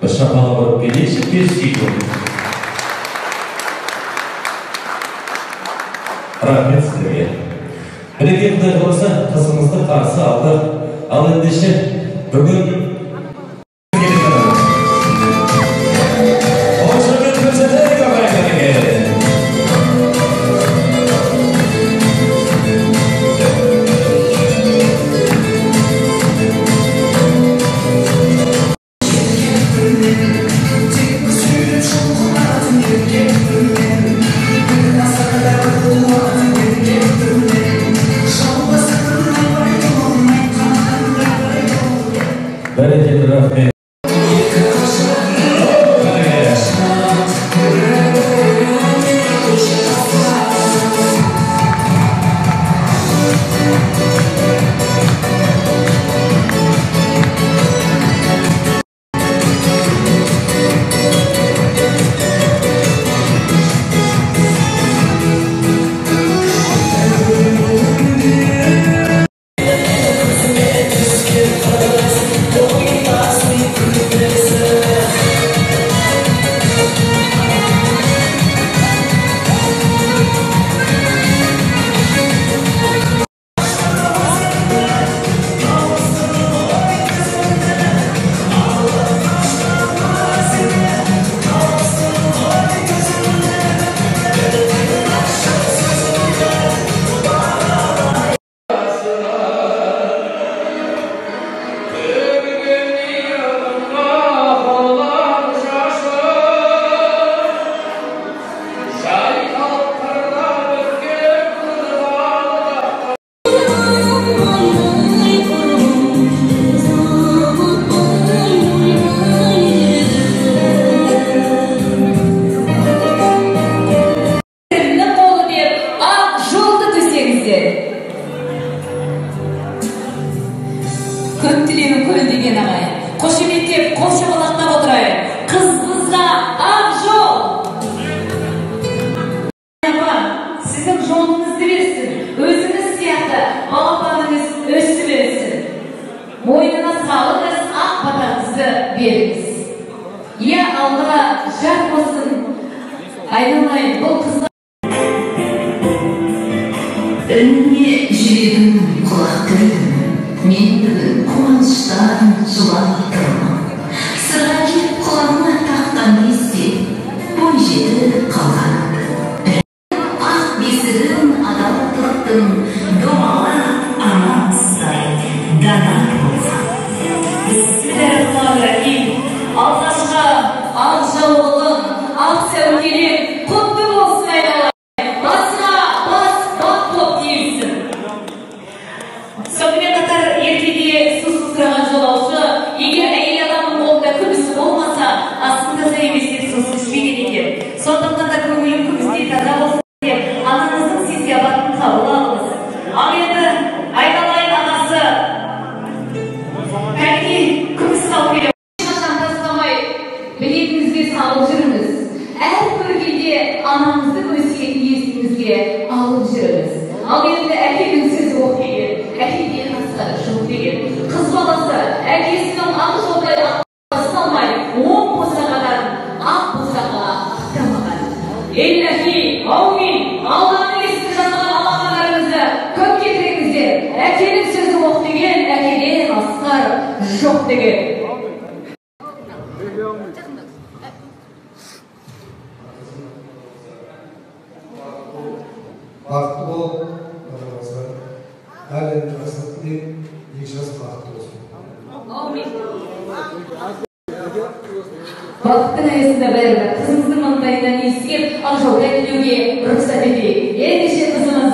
Bersama begini sekitar rahmet sizlerge. Бірге Құдай қаласа қызымызды қарсы алды. Ал ендеше бүгін Önüne жүрегім құлақтырдым, мен бүгін қуаныштан жылаттым. Sıra кеп құлағыма таққан кезде, бойжетіп қалған. Ақ бесігін адал тұрттым, домалар ана ұстай, дана болса. Bismillahirrahmanirrahim. Алғашқа ақ жаулығын, ақ сәукелек, құтты болсын айналайын. Басына бас бақ боп тиілсін. Сонымен қатар ертеде сусыз сұраған жолаушы, егер әйел адамның қолында күмісі болмаса, астын таза емес деп сусыз ішпеген екен. Сондықтан да көңілім күмістей таза болсын деп, анаңыздың сый-сияпатын қабыл алыңыз. Ал енді айналайын ағасы, кәне күміс қалып келе. Білетіңізге салып жүріңіз. Әр көргенде анамыздың өсиетін естімізге алып жүріңіз. Ал енді әкенің сөзі оқ деген, әкеден асқары жоқ деген. Қыз баласы әкесінің ақ жолдай ақтасын алмай, оң босағадан ақ босағаға ақтамаған. Эллахи, аумин, Алланың есімі жазған алақандарыңызды көп кетіріңіздер. Әкенің сөзі оқ деген, әкеден асқар жоқ деген. Бақытты бол, әлемді жасатты деп, екі жас бақытты болсын. Бақыттың аясында бәрібір қызымыздың маңдайынан иіскеп, ақ жолдай тілеуге рұқсат етейік. Ендеше қызымыз